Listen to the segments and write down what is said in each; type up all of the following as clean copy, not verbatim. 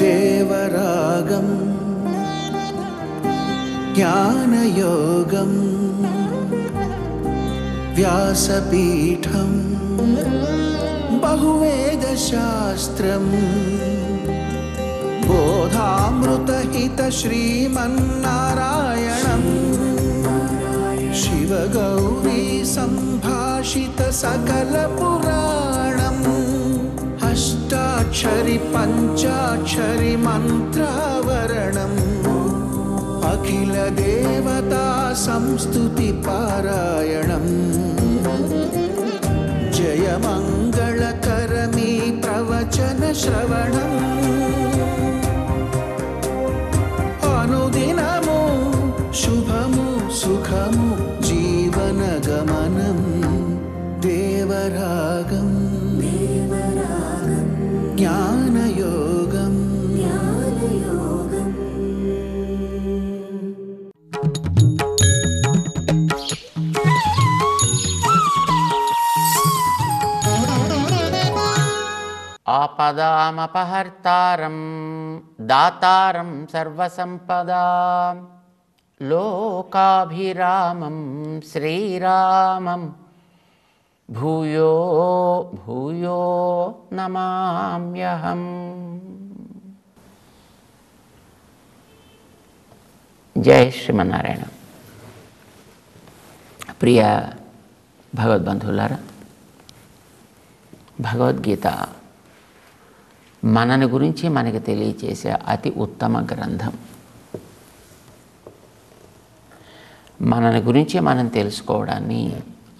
దేవరాగం జ్ఞానయోగం వ్యాసపీఠం బహువేదశాస్త్రం బోధామృతహిత శ్రీమన్నారాయణం శివగౌరీ సంభాషిత సకల పురాణం అష్టాక్షరి పంచాక్షరి మంత్రావరణం అఖిల దేవతా సంస్తుతి పారాయణం జయమంగళకరమీ ప్రవచన శ్రవణం అనుదినము శుభము సుఖము జీవన గమనం దేవరాగం జ్ఞానయోగం ఆపదామపహర్తారం దాతారం సర్వసంపదాం లోకాభిరామం శ్రీరామం భూయో భూయో నమామ్యహం. జై శ్రీమన్నారాయణ. ప్రియ భగవద్బంధువులారా, భగవద్గీత మనని గురించి మనకి తెలియచేసే అతి ఉత్తమ గ్రంథం. మనని గురించి మనం తెలుసుకోవడాన్ని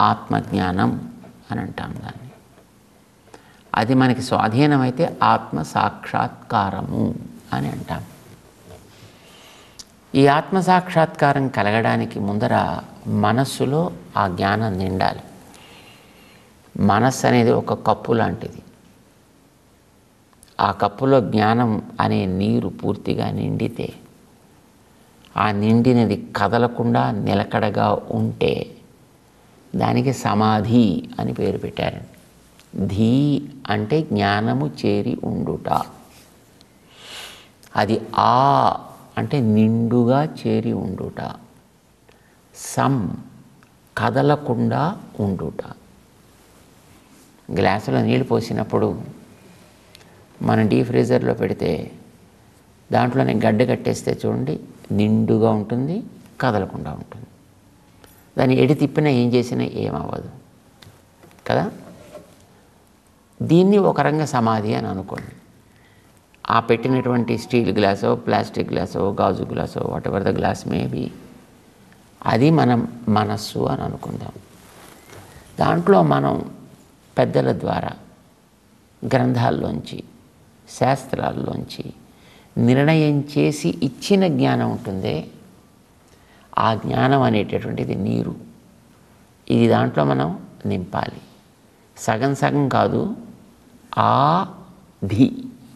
ఆత్మజ్ఞానం అని అంటాం. దాన్ని అది మనకి స్వాధీనమైతే ఆత్మ సాక్షాత్కారము అని అంటాం. ఈ ఆత్మ సాక్షాత్కారం కలగడానికి ముందర మనస్సులో ఆ జ్ఞానం నిండాలి. మనస్సు అనేది ఒక కప్పు లాంటిది. ఆ కప్పులో జ్ఞానం అనే నీరు పూర్తిగా నిండితే, ఆ నిండినది కదలకుండా నిలకడగా ఉంటే దానికి సమాధి అని పేరు పెట్టారు. ధీ అంటే జ్ఞానము చేరి ఉండుట. అది ఆ అంటే నిండుగా చేరి ఉండుట. సం కదలకుండా ఉండుట. గ్లాసులో నీళ్ళు పోసినప్పుడు మనం డీప్ ఫ్రీజర్లో పెడితే దాంట్లోనే గడ్డ కట్టేస్తే చూడండి, నిండుగా ఉంటుంది, కదలకుండా ఉంటుంది. దాన్ని ఎడి తిప్పినా ఏం చేసినా ఏమవ్వదు కదా. దీన్ని ఒక రంగ సమాధి అని అనుకోండి. ఆ పెట్టినటువంటి స్టీల్ గ్లాసో, ప్లాస్టిక్ గ్లాసో, గాజు గ్లాసో, whatever the glass may be, అది మనం మనస్సు అని అనుకుందాం. దాంట్లో మనం పెద్దల ద్వారా, గ్రంథాల్లోంచి, శాస్త్రాల్లోంచి నిర్ణయం చేసి ఇచ్చిన జ్ఞానం ఉంటుందే, ఆ జ్ఞానం అనేటటువంటిది నీరు. ఇది దాంట్లో మనం నింపాలి. సగం సగం కాదు, ఆది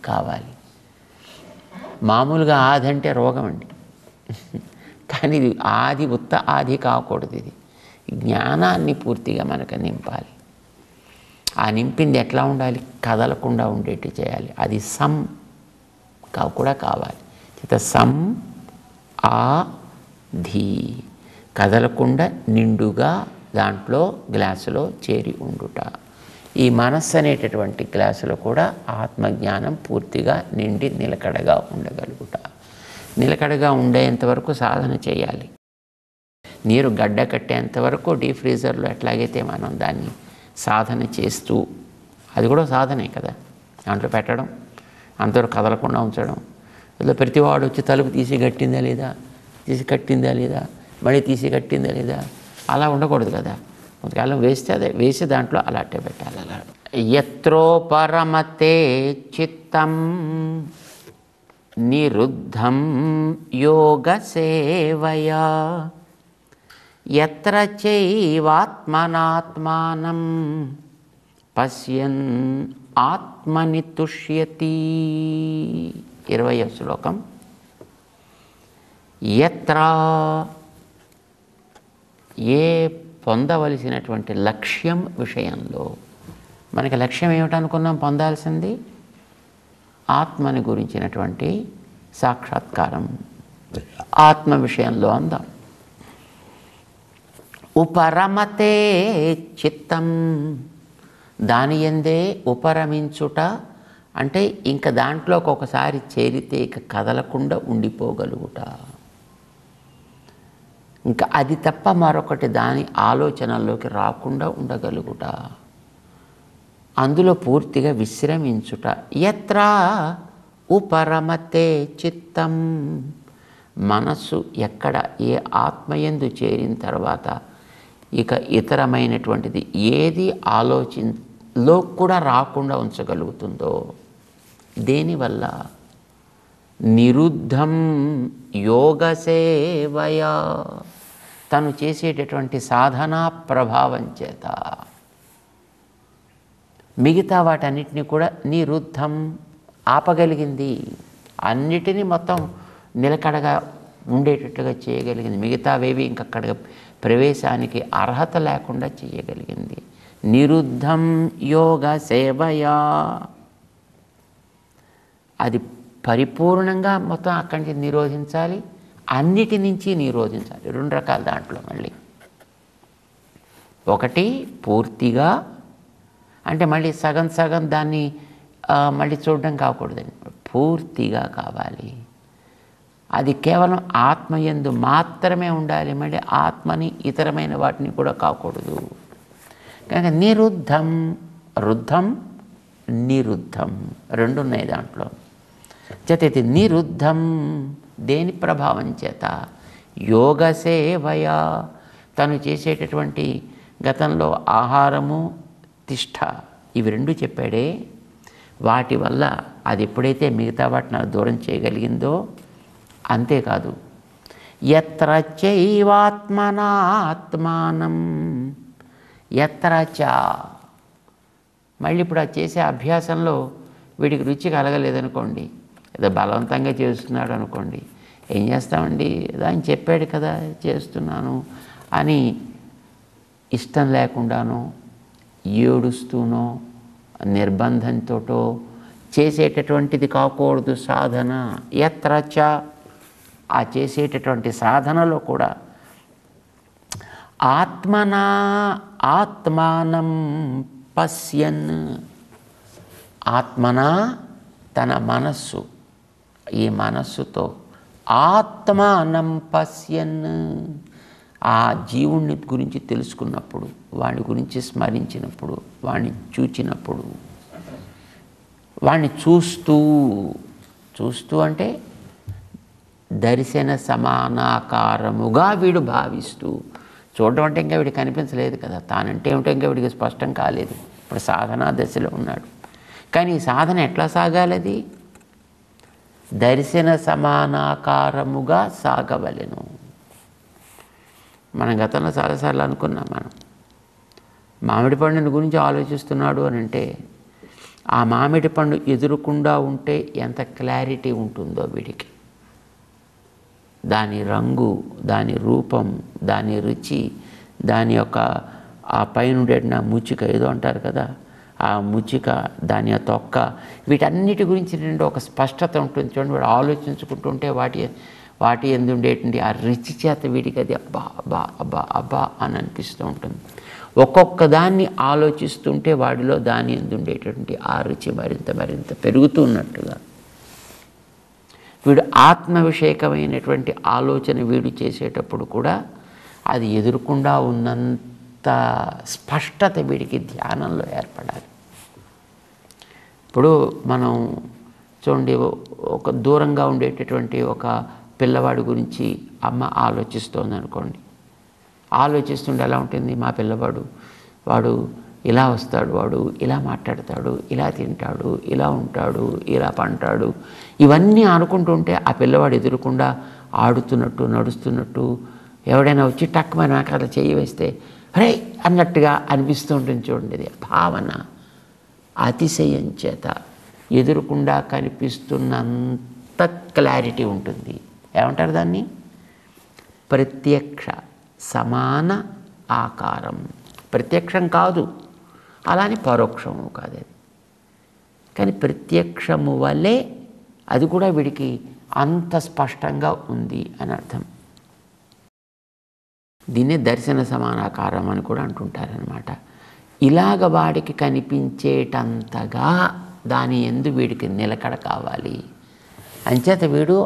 కావాలి. మామూలుగా ఆది అంటే రోగం అండి. కానీ ఇది ఆది, ఉత్త ఆది కాకూడదు. ఇది జ్ఞానాన్ని పూర్తిగా మనకు నింపాలి. ఆ నింపింది ఎట్లా ఉండాలి? కదలకుండా ఉండేట్టు చేయాలి. అది సం కూడా కావాలి. సం ఆ ధీ, కదలకుండా నిండుగా దాంట్లో గ్లాసులో చేరి ఉండుట. ఈ మనస్సు అనేటటువంటి గ్లాసులో కూడా ఆత్మజ్ఞానం పూర్తిగా నిండి నిలకడగా ఉండగలుగుట. నిలకడగా ఉండేంతవరకు సాధన చేయాలి. నీరు గడ్డ కట్టేంతవరకు డీప్ ఫ్రీజర్లో ఎట్లాగైతే మనం దాన్ని సాధన చేస్తూ, అది కూడా సాధనే కదా, దాంట్లో పెట్టడం, అంతవరకు కదలకుండా ఉంచడం. ఇలా ప్రతివాడు వచ్చి తలుపు తీసి కట్టిందా లేదా, తీసి కట్టిందా లేదా, మళ్ళీ తీసి కట్టిందా లేదా, అలా ఉండకూడదు కదా. కొంతకాలం వేస్తే అదే వేసి దాంట్లో అలాంటి పెట్టాలి. అలా యత్రో పరమతే చిత్తం నిరుద్ధం యోగ సేవయా యత్ర చైవాత్మనాత్మానం పశ్యన్ ఆత్మని తుష్యతి. 20వ శ్లోకం. యత్ర, ఏ పొందవలసినటువంటి లక్ష్యం విషయంలో, మనకి లక్ష్యం ఏమిటనుకున్నాం? పొందాల్సింది ఆత్మని గురించినటువంటి సాక్షాత్కారం. ఆత్మ విషయంలో అందాం. ఉపరమతే చిత్తం, దాని యందే ఉపరమించుట అంటే ఇంక దాంట్లోకి ఒకసారి చేరితే ఇక కదలకుండా ఉండిపోగలుగుట. ఇంకా అది తప్ప మరొకటి దాని ఆలోచనల్లోకి రాకుండా ఉండగలుగుట, అందులో పూర్తిగా విశ్రమించుట. యత్ర ఉపరమతే చిత్తం, మనస్సు ఎక్కడ ఏ ఆత్మయందు చేరిన తర్వాత ఇక ఇతరమైనటువంటిది ఏది ఆలోచనలో కూడా రాకుండా ఉంచగలుగుతుందో, దేనివల్ల? నిరుద్ధం యోగ సేవయా, తను చేసేటటువంటి సాధనా ప్రభావం చేత మిగతా వాటన్నిటిని కూడా నిరుద్ధం ఆపగలిగింది. అన్నిటినీ మొత్తం నిలకడగా ఉండేటట్టుగా చేయగలిగింది. మిగతావేవి ఇంకక్కడ ప్రవేశానికి అర్హత లేకుండా చేయగలిగింది. నిరుద్ధం యోగ సేవయా, అది పరిపూర్ణంగా మొత్తం అక్కడి నుంచి నిరోధించాలి, అన్నిటి నుంచి నిరోధించాలి. రెండు రకాల దాంట్లో మళ్ళీ ఒకటి పూర్తిగా అంటే మళ్ళీ సగం సగం దాన్ని మళ్ళీ చూడడం కాకూడదండి, పూర్తిగా కావాలి. అది కేవలం ఆత్మయందు మాత్రమే ఉండాలి, మళ్ళీ ఆత్మని ఇతరమైన వాటిని కూడా కాకూడదు. కనుక నిరుద్ధం, రుద్ధం నిరుద్ధం రెండు ఉన్నాయి దాంట్లో. చేత నిరుద్ధం దేని ప్రభావం చేత? యోగ సేవయా, తను చేసేటటువంటి గతంలో ఆహారము తిష్ట ఇవి రెండు చెప్పాడే, వాటి వల్ల అది ఎప్పుడైతే మిగతా వాటిని దూరం చేయగలిగిందో, అంతేకాదు యత్ర చైవాత్మనాత్మానం యత్ర చ, మళ్ళీ ఇప్పుడు అది చేసే అభ్యాసంలో వీడికి రుచి కలగలేదనుకోండి, ఏదో బలవంతంగా చేస్తున్నాడు అనుకోండి, ఏం చేస్తామండి, ఆయన చెప్పాడు కదా చేస్తున్నాను అని ఇష్టం లేకుండానో ఏడుస్తూనో నిర్బంధంతోటో చేసేటటువంటిది కాకూడదు సాధన. యత్ర చ, ఆ చేసేటటువంటి సాధనలో కూడా ఆత్మనా ఆత్మానం పశ్యన్, ఆత్మనా తన మనస్సు, ఈ మనస్సుతో ఆత్మానం పశ్యన్, ఆ జీవుణ్ణి గురించి తెలుసుకున్నప్పుడు, వాడి గురించి స్మరించినప్పుడు, వాడిని చూచినప్పుడు, వాడిని చూస్తూ చూస్తూ అంటే దర్శన సమానాకారముగా వీడు భావిస్తూ, చూడడం అంటే ఇంకా వీడికి కనిపించలేదు కదా, తానంటే ఏమిటో ఇంకా వీడికి స్పష్టం కాలేదు, ఇప్పుడు సాధనా దశలో ఉన్నాడు. కానీ ఈ సాధన ఎట్లా సాగాలి? అది దర్శన సమానాకారముగా సాగవలెను. మనం గతంలో చాలాసార్లు అనుకున్నాం, మనం మామిడి పండుని గురించి ఆలోచిస్తున్నాడు అని అంటే ఆ మామిడి పండు ఎదురుకుండా ఉంటే ఎంత క్లారిటీ ఉంటుందో వీడికి, దాని రంగు, దాని రూపం, దాని రుచి, దాని యొక్క ఆ పైన ఉండేటిన ముచ్చిక ఏదో అంటారు కదా, ఆ ముచ్చిక, దాని తొక్క, వీటన్నిటి గురించి ఒక స్పష్టత ఉంటుంది చూడండి. వాడు ఆలోచించుకుంటుంటే వాటి ఎందు ఉండేటువంటి ఆ రుచి చేత వీడికి అది అబ్బా అబ్బా అబ్బా అబ్బా అని అనిపిస్తూ ఉంటుంది. ఒక్కొక్క దాన్ని ఆలోచిస్తుంటే వాడిలో దాని ఎందు ఉండేటువంటి ఆ రుచి మరింత మరింత పెరుగుతూ ఉన్నట్టుగా వీడు ఆత్మ విషయకమైనటువంటి ఆలోచన వీడు చేసేటప్పుడు కూడా అది ఎదురుకుండా ఉన్నంత స్పష్టత వీడికి ధ్యానంలో ఏర్పడాలి. ఇప్పుడు మనం చూడండి, ఒక దూరంగా ఉండేటటువంటి ఒక పిల్లవాడి గురించి అమ్మ ఆలోచిస్తోంది అనుకోండి, ఆలోచిస్తుంటే ఎలా ఉంటుంది? మా పిల్లవాడు, వాడు ఇలా వస్తాడు, వాడు ఇలా మాట్లాడతాడు, ఇలా తింటాడు, ఇలా ఉంటాడు, ఇలా పంటాడు, ఇవన్నీ అనుకుంటుంటే ఆ పిల్లవాడు ఎదురకుండా ఆడుతున్నట్టు నడుస్తున్నట్టు, ఎవడైనా వచ్చి టక్కుమని నాకు అలా చేయి వేస్తే హరే అన్నట్టుగా అనిపిస్తూ ఉంటుంది చూడండి. ఇది భావన అతిశయం చేత ఎదురుకుండా కనిపిస్తున్నంత క్లారిటీ ఉంటుంది. ఏమంటారు దాన్ని? ప్రత్యక్ష సమాన ఆకారం. ప్రత్యక్షం కాదు, అలా అని పరోక్షము కాదు అది. కానీ ప్రత్యక్షము వల్లే అది కూడా వీడికి అంత స్పష్టంగా ఉంది అని అర్థం. దీన్నే దర్శన సమానాకారం అని కూడా అంటుంటారనమాట. ఇలాగ వాడికి కనిపించేటంతగా దాని యందు వీడికి నిలకడ కావాలి. అంచేత వీడు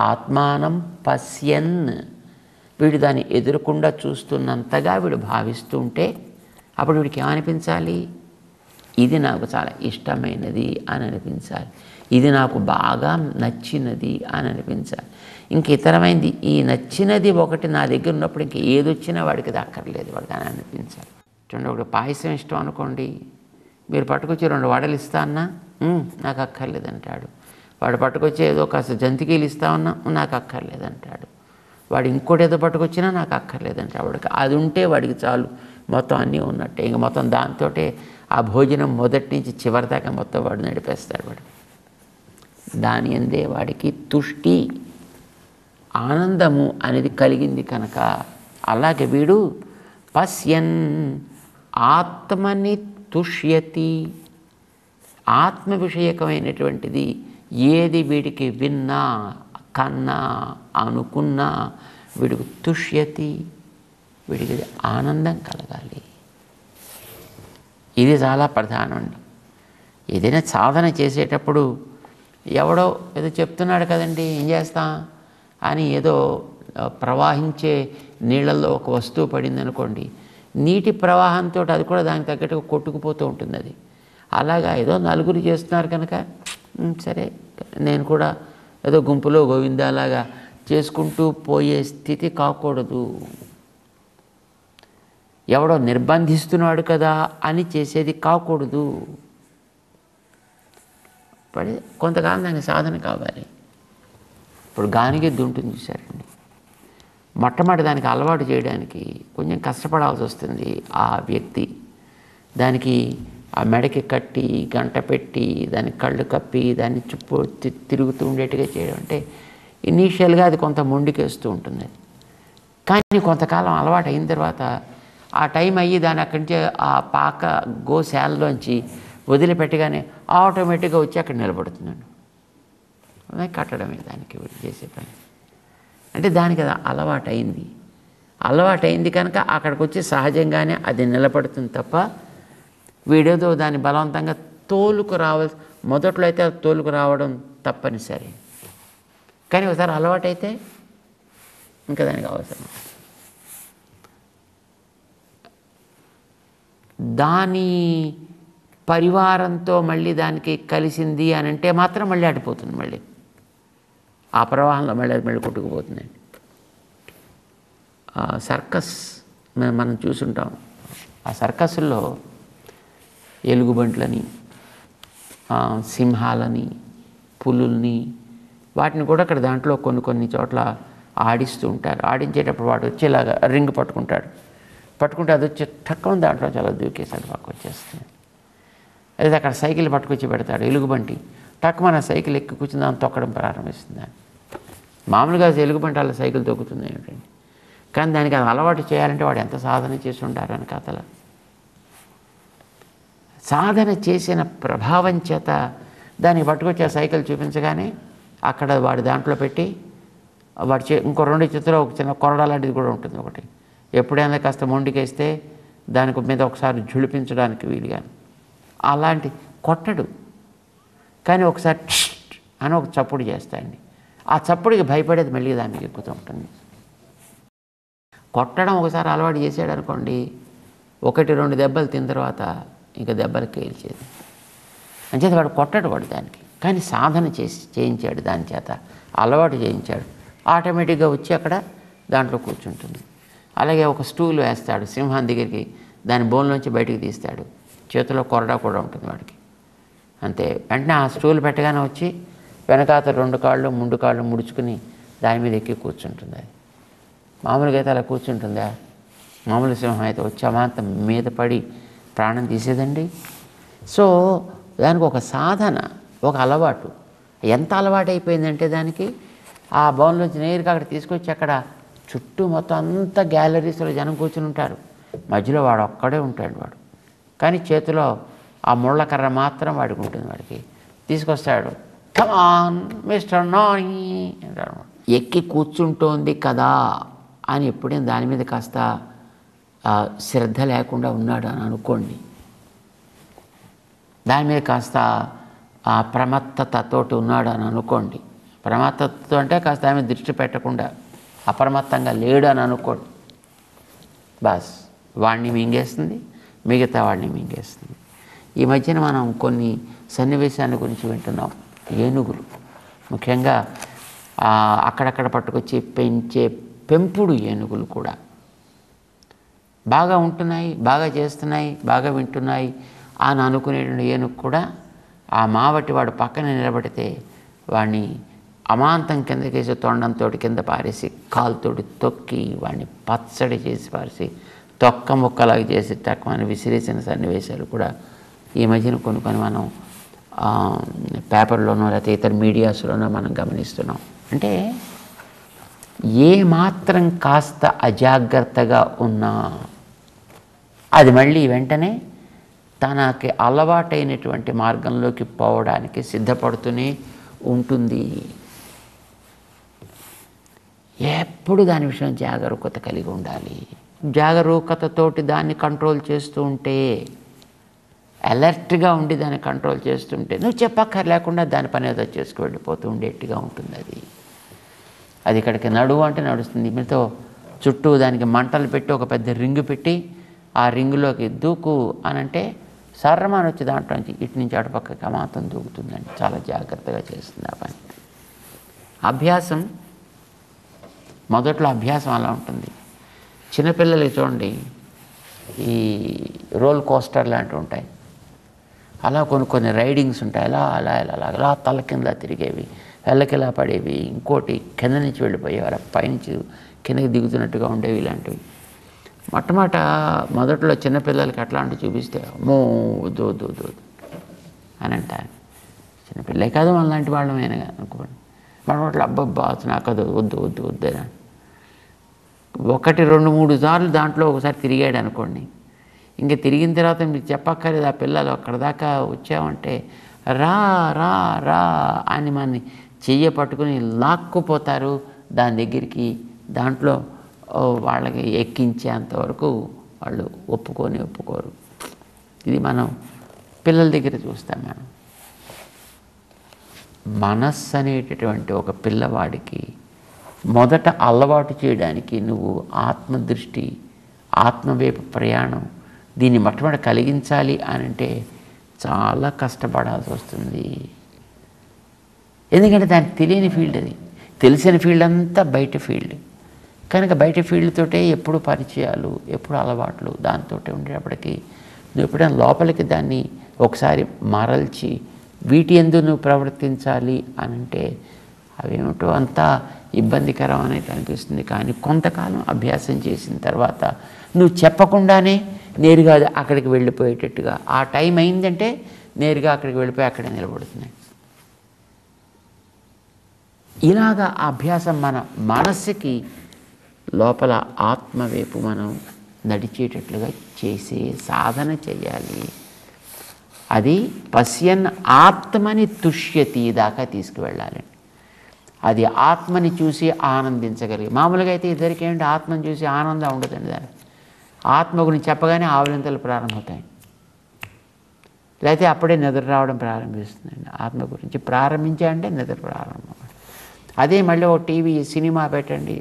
ఆత్మానం పశ్యన్, వీడు దాన్ని ఎదురకుండా చూస్తున్నంతగా వీడు భావిస్తూ ఉంటే అప్పుడు వీడికి ఏమనిపించాలి? ఇది నాకు చాలా ఇష్టమైనది అని అనిపించాలి, ఇది నాకు బాగా నచ్చినది అని అనిపించాలి. ఇంక ఇతరమైంది ఈ నచ్చినది ఒకటి నా దగ్గర ఉన్నప్పుడు ఇంక ఏదొచ్చినా వాడికి దక్కర్లేదు, వాడికి అని అనిపించాలి. చూడండి, ఒకటి పాయసం ఇష్టం అనుకోండి, మీరు పట్టుకొచ్చి 2 వడలు ఇస్తా అన్నా నాకు అక్కర్లేదంటాడు. వాడు పట్టుకొచ్చి ఏదో కాస్త జంతికీలు ఇస్తా ఉన్నా నాకు అక్కర్లేదంటాడు. వాడు ఇంకోటి ఏదో పట్టుకొచ్చినా నాకు అక్కర్లేదంటాడు. వాడికి అది ఉంటే వాడికి చాలు, మొత్తం అన్నీ ఉన్నట్టే. ఇంక మొత్తం దాంతో ఆ భోజనం మొదటి నుంచి చివరి దాకా మొత్తం వాడు నడిపేస్తాడు. వాడు దాని అందే వాడికి తుష్టి, ఆనందము అనేది కలిగింది కనుక. అలాగే వీడు పశ్యన్ ఆత్మని తుష్యతి, ఆత్మ విషయకమైనటువంటిది ఏది వీడికి విన్నా కన్నా అనుకున్నా వీడికి తుష్యతి, వీడికి ఆనందం కలగాలి. ఇది చాలా ప్రధానం అండి. ఏదైనా సాధన చేసేటప్పుడు ఎవడో ఏదో చెప్తున్నాడు కదండి ఏం చేస్తాం అని ఏదో ప్రవాహించే నీళ్ళల్లో ఒక వస్తువు పడింది అనుకోండి, నీటి ప్రవాహంతో అది కూడా దానికి తగ్గట్టుగా కొట్టుకుపోతూ ఉంటుంది. అది అలాగా ఏదో నలుగురు చేస్తున్నారు కనుక సరే నేను కూడా ఏదో గుంపులో గోవిందాలాగా చేసుకుంటూ పోయే స్థితి కాకూడదు. ఎవడో నిర్బంధిస్తున్నాడు కదా అని చేసేది కాకూడదు. పడి కొంతకాలం దానికి సాధన కావాలి. ఇప్పుడు గానిగెద్దు ఉంటుంది చూసారండి, మొట్టమొదటి దానికి అలవాటు చేయడానికి కొంచెం కష్టపడాల్సి వస్తుంది ఆ వ్యక్తి. దానికి ఆ మెడకి కట్టి గంట పెట్టి దానికి కళ్ళు కప్పి దాన్ని చుట్టూ తిరుగుతూ ఉండేట్టుగా చేయడం అంటే ఇనీషియల్గా అది కొంత మొండికేస్తూ ఉంటుంది. కానీ కొంతకాలం అలవాటు అయిన తర్వాత ఆ టైం అయ్యి దాన్ని అక్కడి నుంచి ఆ పాక గోశాలలోంచి వదిలిపెట్టగానే ఆటోమేటిక్గా వచ్చి అక్కడ నిలబడుతుందండి. కట్టడమే దానికి చేసే పని. అంటే దానికి అది అలవాటైంది కనుక అక్కడికి వచ్చి సహజంగానే అది నిలబడుతుంది తప్ప వీడేదో దాన్ని బలవంతంగా తోలుకు రావాల్సి, మొదట్లో అయితే తోలుకు రావడం తప్పనిసరి, కానీ ఒకసారి అలవాటైతే ఇంకా దానికి అవసరం. దాని పరివారంతో మళ్ళీ దానికి కలిసింది అని అంటే మాత్రం మళ్ళీ అడిపోతుంది, మళ్ళీ ఆ ప్రవాహంలో మళ్ళీ కొట్టుకుపోతుందండి. సర్కస్ మనం చూసుంటాం. ఆ సర్కస్లో ఎలుగుబంట్లని, సింహాలని, పులుల్ని, వాటిని కూడా అక్కడ దాంట్లో కొన్ని చోట్ల ఆడిస్తూ ఉంటారు. ఆడించేటప్పుడు వాడు వచ్చేలాగా రింగ్ పట్టుకుంటే అది వచ్చి టక్కుని దాంట్లో చాలా దూకేసాడు, పక్క వచ్చేస్తుంది. అదే అక్కడ సైకిల్ పట్టుకొచ్చి పెడతాడు ఎలుగుబంటి, టక్ మన సైకిల్ ఎక్కి కూర్చుని దాన్ని తొక్కడం ప్రారంభిస్తుంది. మామూలుగా ఎలుగుబంటి అలా సైకిల్ తొక్కుతుంది ఏమిటండి, కానీ దానికి అది అలవాటు చేయాలంటే వాడు ఎంత సాధన చేసి ఉంటారు అని కథలు. సాధన చేసిన ప్రభావం చేత దానికి పట్టుకొచ్చి ఆ సైకిల్ చూపించగానే అక్కడ వాడి దాంట్లో పెట్టి వాడి ఇంకో 2 చేతుల్లో ఒక చిన్న కొరడా లాంటిది కూడా ఉంటుంది ఒకటి. ఎప్పుడైనా కాస్త మొండికేస్తే దానికి మీద ఒకసారి జుళిపించడానికి వీలుగా అలాంటి కొట్టడు, కానీ ఒకసారి అని ఒక చప్పుడు చేస్తాయండి. ఆ చప్పుడికి భయపడేది మళ్ళీ దానికి ఎక్కుతూ ఉంటుంది. కొట్టడం ఒకసారి అలవాటు చేసాడు అనుకోండి, 1-2 దెబ్బలు తిన్న తర్వాత ఇంకా దెబ్బలు కేల్చేది. అంచేత వాడు కొట్టడు వాడు దానికి, కానీ సాధన చేయించాడు, దాని చేత అలవాటు చేయించాడు. ఆటోమేటిక్గా వచ్చి అక్కడ దాంట్లో కూర్చుంటుంది. అలాగే ఒక స్టూల్ వేస్తాడు సింహం దగ్గరికి, దాని బోన్లోంచి బయటికి తీస్తాడు, చేతిలో కొరడా కూడా ఉంటుంది వాడికి. అంతే, వెంటనే ఆ స్టూల్ పెట్టగానే వచ్చి వెనకాత 2 కాళ్ళు 3 కాళ్ళు ముడుచుకుని దాని మీద ఎక్కి కూర్చుంటుంది. అది మామూలుగా అయితే అలా కూర్చుంటుందా? మామూలు సింహం అయితే వచ్చి అమాంతం మీద పడి ప్రాణం తీసేదండి. సో దానికి ఒక సాధన, ఒక అలవాటు. ఎంత అలవాటు అయిపోయిందంటే దానికి ఆ భవన్లోంచి నేరుగా అక్కడ తీసుకొచ్చి అక్కడ చుట్టూ మొత్తం అంతా గ్యాలరీస్లో జనం కూర్చుని ఉంటారు, మధ్యలో వాడు ఒక్కడే ఉంటాడు. వాడు కానీ చేతిలో ఆ ముళ్ళ కర్ర మాత్రం వాడికి ఉంటుంది. వాడికి తీసుకొస్తాడు. కమాన్ మిస్టర్ నాని అంటాడు. ఎక్కి కూర్చుంటోంది కదా అని ఎప్పుడైనా దాని మీద కాస్త శ్రద్ధ లేకుండా ఉన్నాడు అని అనుకోండి, దాని మీద కాస్త ప్రమత్తతతోటి ఉన్నాడు అని అనుకోండి. ప్రమత్తతో అంటే కాస్త ఆమె దృష్టి పెట్టకుండా అప్రమత్తంగా లేడు అని అనుకోండి, బస్ వాడిని మింగేస్తుంది, మిగతా వాడిని మింగేస్తుంది. ఈ మధ్యన మనం కొన్ని సన్నివేశాల గురించి వింటున్నాం. ఏనుగులు ముఖ్యంగా అక్కడక్కడ పట్టుకొచ్చి పెంచే పెంపుడు ఏనుగులు కూడా బాగా ఉంటున్నాయి, బాగా చేస్తున్నాయి, బాగా వింటున్నాయి అని అనుకునేటువంటి ఏనుగు కూడా ఆ మావటి వాడు పక్కన నిలబడితే వాడిని అమాంతం కిందకేసి తొండంతో కింద పారేసి కాలుతోటి తొక్కి వాడిని పచ్చడి చేసి పారేసి తొక్క ముక్కలాగా చేసి టక్కుమని విసిరేసిన సన్నివేశాలు కూడా ఈ మధ్యన కొన్ని మనం పేపర్లోనో లేకపోతే ఇతర మీడియాస్లోనో మనం గమనిస్తున్నాం. అంటే ఏ మాత్రం కాస్త అజాగ్రత్తగా ఉన్నా అది మళ్ళీ వెంటనే తనకి అలవాటైనటువంటి మార్గంలోకి పోవడానికి సిద్ధపడుతూనే ఉంటుంది. ఎప్పుడు దాని విషయం జాగరూకత కలిగి ఉండాలి. జాగరూకతతోటి దాన్ని కంట్రోల్ చేస్తూ ఉంటే, అలర్ట్గా ఉండి దాన్ని కంట్రోల్ చేస్తుంటే, నువ్వు చెప్పక్కర్లేకుండా దాని పని ఏదో చేసుకు వెళ్ళిపోతూ ఉండేట్టుగా ఉంటుంది. అది ఇక్కడికి నడువు అంటే నడుస్తుంది. మీతో చుట్టూ దానికి మంటలు పెట్టి ఒక పెద్ద రింగు పెట్టి ఆ రింగులోకి దూకు అనంటే సర్రమాని వచ్చి దాంట్లో నుంచి ఇటు నుంచి అటుపక్కకి అమాంతం దూకుతుందండి. చాలా జాగ్రత్తగా చేస్తుంది ఆ పని. అభ్యాసం మొదట్లో అభ్యాసం అలా ఉంటుంది. చిన్నపిల్లలకి చూడండి, ఈ రోల్ కోస్టర్ లాంటివి ఉంటాయి, అలా కొన్ని రైడింగ్స్ ఉంటాయి. అలా తల కింద తిరిగేవి, వెళ్ళకిలా పడేవి, ఇంకోటి కింద నుంచి వెళ్ళిపోయేవారు, పైనుంచి కిందకి దిగుతున్నట్టుగా ఉండేవి. ఇలాంటివి మొదట్లో చిన్నపిల్లలకి అట్లాంటివి చూపిస్తే అమ్మో వద్దు వద్దు వద్దు అని అంటారు. చిన్నపిల్లలే కాదు మన లాంటి వాళ్ళమైనా అనుకోండి, మన అబ్బబ్బా నాకు అది వద్దు వద్దు వద్దేనా. 1, 2, 3 సార్లు దాంట్లో ఒకసారి తిరిగాడు అనుకోండి, ఇంకా తిరిగిన తర్వాత మీకు చెప్పక్కర్లేదు. ఆ పిల్లలు అక్కడ దాకా వచ్చామంటే రా రా రా అని మనని చెయ్య పట్టుకుని లాక్కుపోతారు దాని దగ్గరికి. దాంట్లో వాళ్ళకి ఎక్కించేంతవరకు వాళ్ళు ఒప్పుకోరు. ఇది మనం పిల్లల దగ్గర చూస్తాం. మనం మనస్సు అనేటటువంటి ఒక పిల్లవాడికి మొదట అలవాటు చేయడానికి నువ్వు ఆత్మదృష్టి, ఆత్మవైపు ప్రయాణం, దీన్ని మొట్టమొదటి కలిగించాలి అని అంటే చాలా కష్టపడాల్సి వస్తుంది. ఎందుకంటే దానికి తెలియని ఫీల్డ్ అది. తెలిసిన ఫీల్డ్ అంతా బయట ఫీల్డ్ కనుక బయట ఫీల్డ్తోటే ఎప్పుడు పరిచయాలు, ఎప్పుడు అలవాట్లు దాంతో ఉండేటప్పటికీ నువ్వు ఎప్పుడైనా లోపలికి దాన్ని ఒకసారి మరల్చి వీటి యందు నువ్వు ప్రవర్తించాలి అని అంటే అవేమిటో అంతా ఇబ్బందికరం అనేది అనిపిస్తుంది. కానీ కొంతకాలం అభ్యాసం చేసిన తర్వాత నువ్వు చెప్పకుండానే నేరుగా అక్కడికి వెళ్ళిపోయేటట్టుగా, ఆ టైం అయిందంటే నేరుగా అక్కడికి వెళ్ళిపోయి అక్కడే నిలబడుతున్నాయి. ఇలాగా అభ్యాసం మన మనస్సుకి లోపల ఆత్మవైపు మనం నడిచేటట్లుగా చేసే సాధన చేయాలి. అది పశ్యన్ ఆత్మని తుష్యతి దాకా తీసుకువెళ్ళాలి. అది ఆత్మని చూసి ఆనందించగలిగి. మామూలుగా అయితే ఇద్దరికి ఏంటి, ఆత్మని చూసి ఆనందం ఉండదండి. దానికి ఆత్మ గురించి చెప్పగానే ఆవలింతలు ప్రారంభమవుతాయి, లేకపోతే అప్పుడే నిద్ర రావడం ప్రారంభిస్తుందండి. ఆత్మ గురించి ప్రారంభించాలంటే నిద్ర ప్రారంభం. అదే మళ్ళీ ఒక టీవీ సినిమా పెట్టండి,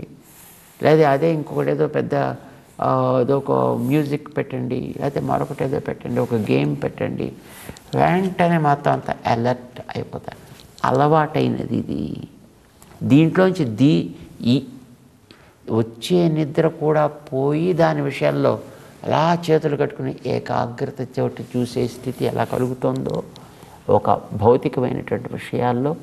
లేదా అదే ఇంకొకటి ఏదో పెద్ద ఏదో ఒక మ్యూజిక్ పెట్టండి, లేకపోతే మరొకటి ఏదో పెట్టండి, ఒక గేమ్ పెట్టండి, వెంటనే మొత్తం అంతా అలర్ట్ అయిపోతారు. అలవాటైనది ఇది. దీంట్లోంచి వచ్చే నిద్ర కూడా పోయి దాని విషయాల్లో అలా చేతులు కట్టుకుని ఏకాగ్రత చోటు చూసే స్థితి ఎలా కలుగుతుందో ఒక భౌతికమైనటువంటి విషయాల్లో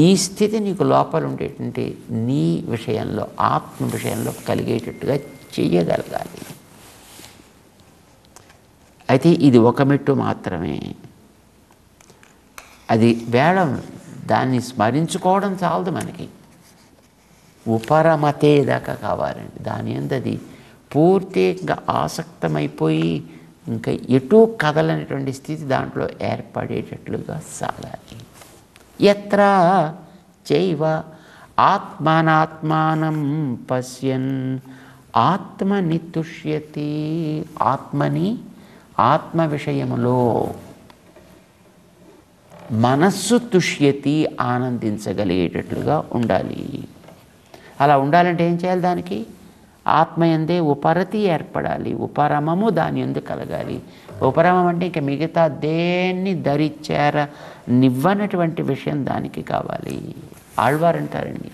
ఈ స్థితి నీకు లోపల ఉండేటువంటి నీ విషయంలో, ఆత్మ విషయంలో కలిగేటట్టుగా చెయ్యగలగాలి. అయితే ఇది ఒక మెట్టు మాత్రమే. అది వేళం దాన్ని స్మరించుకోవడం చాలదు మనకి, ఉపరమతే దాకా కావాలండి. దాని అందు అది పూర్తిగా ఆసక్తమైపోయి ఇంకా ఎటూ కదలనేటువంటి స్థితి దాంట్లో ఏర్పడేటట్లుగా సాగాలి. యత్ర చైవ ఆత్మానాత్మానం పశ్యన్ ఆత్మని తుష్యతి. ఆత్మని, ఆత్మ విషయములో మనస్సు తుష్యతి, ఆనందించగలిగేటట్లుగా ఉండాలి. అలా ఉండాలంటే ఏం చేయాలి? దానికి ఆత్మయందే ఉపరతి ఏర్పడాలి, ఉపరమము దాని ఎందు కలగాలి. ఉపరమం అంటే ఇంకా మిగతా దేన్ని నివ్వనటువంటి విషయం దానికి కావాలి. ఆళ్వార్ అంటారండి,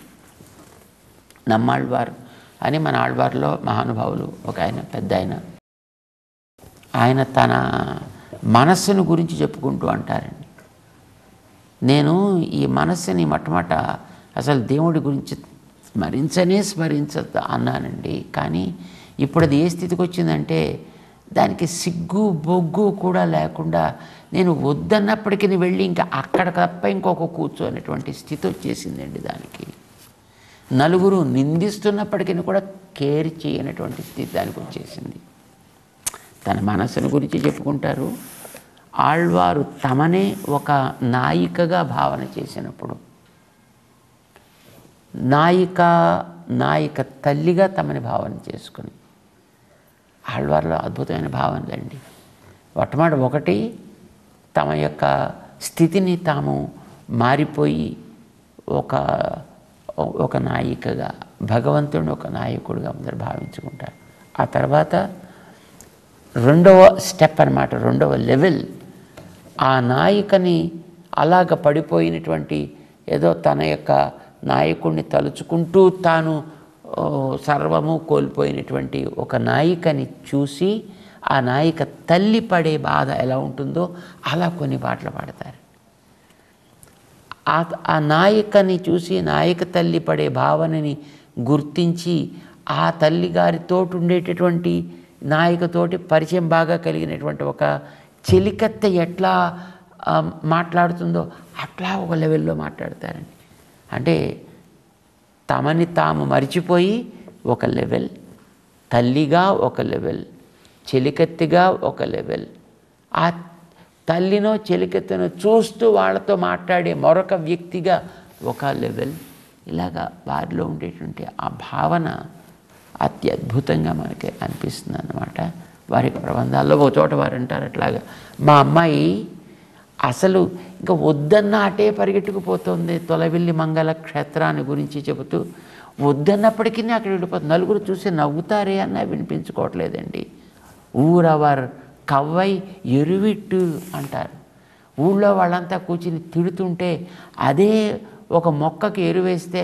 నమ్మాళ్వార్ అని మన ఆళ్వార్లో మహానుభావులు ఒక ఆయన, పెద్ద ఆయన తన మనస్సును గురించి చెప్పుకుంటూ అంటారండి, నేను ఈ మనస్సుని మొట్టమొదట అసలు దేవుడి గురించి స్మరించద్దు అన్నానండి. కానీ ఇప్పుడు అది ఏ స్థితికి వచ్చిందంటే దానికి సిగ్గు బొగ్గు కూడా లేకుండా నేను వద్దన్నప్పటికీ వెళ్ళి ఇంకా అక్కడ తప్ప ఇంకొక కూర్చోనేటువంటి స్థితి వచ్చేసిందండి. దానికి నలుగురు నిందిస్తున్నప్పటికీ కూడా కేర్ చేయనటువంటి స్థితి దానికి వచ్చేసింది. తన మనసును గురించి చెప్పుకుంటారు. ఆళ్వారు తమనే ఒక నాయికగా భావన చేసినప్పుడు, నాయిక తల్లిగా తమని భావన చేసుకుని, ఆళ్వార్లో అద్భుతమైన భావనలండి. ఒకటి తమ యొక్క స్థితిని తాము మారిపోయి ఒక నాయికగా, భగవంతుడిని ఒక నాయకుడిగా అందరూ భావించుకుంటారు. ఆ తర్వాత రెండవ స్టెప్ అన్నమాట, రెండవ లెవెల్, ఆ నాయికని అలాగ పడిపోయినటువంటి ఏదో తన యొక్క నాయకుడిని తలుచుకుంటూ తాను సర్వము కోల్పోయినటువంటి ఒక నాయికని చూసి ఆ నాయిక తల్లి పడే బాధ ఎలా ఉంటుందో అలా కొన్ని పాటలు పాడతారు. ఆ నాయికని చూసి నాయిక తల్లి పడే భావనని గుర్తించి ఆ తల్లిగారితో ఉండేటటువంటి నాయికతోటి పరిచయం బాగా కలిగినటువంటి ఒక చెలికత్తె ఎట్లా మాట్లాడుతుందో అట్లా ఒక లెవెల్లో మాట్లాడతారండి. అంటే తమని తాము మరిచిపోయి ఒక లెవెల్, తల్లిగా ఒక లెవెల్, చెలికత్తెగా ఒక లెవెల్, ఆ తల్లినో చెలికత్తెనో చూస్తూ వాళ్ళతో మాట్లాడే మరొక వ్యక్తిగా ఒక లెవెల్, ఇలాగా వారిలో ఉండేటువంటి ఆ భావన అత్యద్భుతంగా మనకి అనిపిస్తుంది అన్నమాట. వారి ప్రబంధాల్లో ఒక చోట వారు అంటారు అట్లాగా, మా అమ్మాయి అసలు ఇంకా వద్దన్న అటే పరిగెట్టుకుపోతుంది తొలవిల్లి మంగళ క్షేత్రాన్ని గురించి చెబుతూ, వద్దన్నప్పటికీ అక్కడ వెళ్ళిపోతుంది. నలుగురు చూసి నవ్వుతారే అన్న వినిపించుకోవట్లేదండి. ఊరవర్ కవ్వై ఎరువిట్టు అంటారు. ఊళ్ళో వాళ్ళంతా కూర్చుని తిడుతుంటే అదే ఒక మొక్కకి ఎరువేస్తే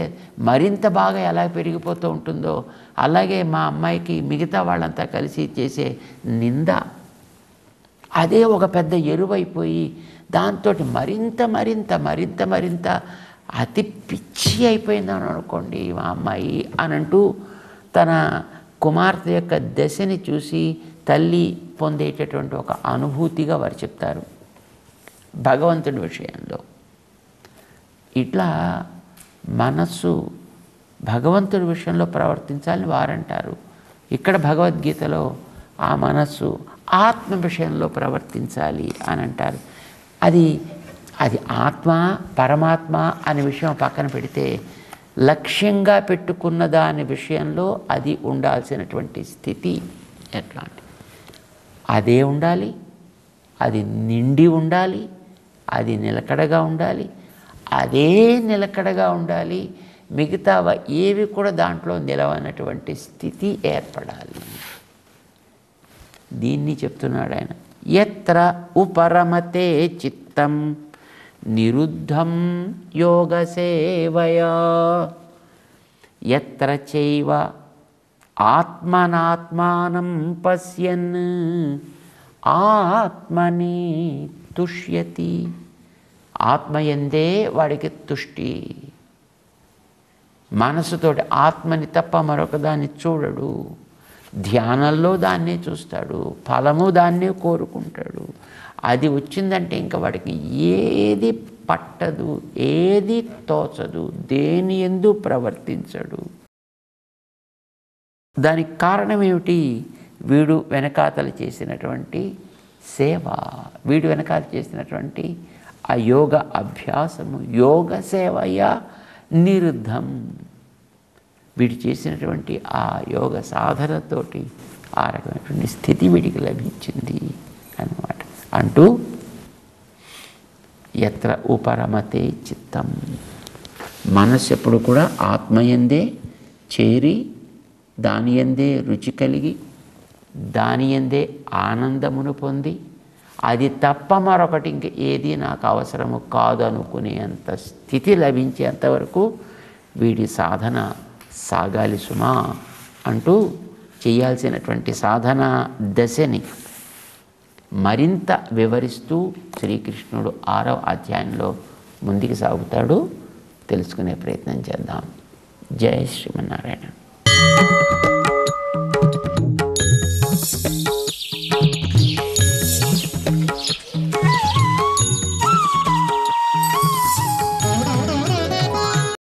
మరింత బాగా ఎలా పెరిగిపోతూ ఉంటుందో అలాగే మా అమ్మాయికి మిగతా వాళ్ళంతా కలిసి చేసే నింద అదే ఒక పెద్ద ఎరువైపోయి దాంతో మరింత అతి పిచ్చి అయిపోయిందని అనుకోండి మా అమ్మాయి అని అంటూ తన కుమార్తె యొక్క దశని చూసి తల్లి పొందేటటువంటి ఒక అనుభూతిగా వారు చెప్తారు భగవంతుడి విషయంలో. ఇట్లా మనస్సు భగవంతుడి విషయంలో ప్రవర్తించాలని వారంటారు. ఇక్కడ భగవద్గీతలో ఆ మనస్సు ఆత్మ విషయంలో ప్రవర్తించాలి అని అంటారు. అది ఆత్మ పరమాత్మ అనే విషయం పక్కన పెడితే లక్ష్యంగా పెట్టుకున్న దాని విషయంలో అది ఉండాల్సినటువంటి స్థితి ఎట్లాంటి అదే ఉండాలి, అది నిండి ఉండాలి, అది నిలకడగా ఉండాలి, అదే నిలకడగా ఉండాలి, మిగతా ఏవి కూడా దాంట్లో నిలవనటువంటి స్థితి ఏర్పడాలి. దీన్ని చెప్తున్నాడు ఆయన. యత్ర ఉపరమతే చిత్తం నిరుద్ధం యోగ సేవయా యత్ర చైవ ఆత్మనాత్మానం పశ్యన్ ఆత్మని తుష్యతి. ఆత్మయందే వాడికి తుష్టి. మనసుతోటి ఆత్మని తప్ప మరొక దాన్ని చూడడు. ధ్యానంలో దాన్నే చూస్తాడు, ఫలము దాన్నే కోరుకుంటాడు. అది వచ్చిందంటే ఇంకా వాడికి ఏది పట్టదు, ఏది తోచదు, దేని యందు ప్రవర్తించడు. దానికి కారణం ఏమిటి? వీడు వెనకాతలు చేసినటువంటి సేవ, వీడు వెనకాల చేసినటువంటి ఆ యోగ అభ్యాసము, యోగ సేవయ నిరుద్ధం. వీడు చేసినటువంటి ఆ యోగ సాధనతోటి ఆ రకమైనటువంటి స్థితి వీడికి లభించింది అన్నమాట. అంటూ యత్ర ఉపరమతే చిత్తం, మనస్సు ఎప్పుడు కూడా ఆత్మయందే చేరి దాని యందే రుచి కలిగి దాని యందే ఆనందమును పొంది అది తప్ప మరొకటి ఇంక ఏది నాకు అవసరము కాదు అనుకునేంత స్థితి లభించేంతవరకు వీడి సాధన సాగాలి సుమా అంటూ చేయాల్సినటువంటి సాధన దశని మరింత వివరిస్తూ శ్రీకృష్ణుడు 6వ అధ్యాయంలో ముందుకు సాగుతాడు. తెలుసుకునే ప్రయత్నం చేద్దాం. జై శ్రీమన్నారాయణ.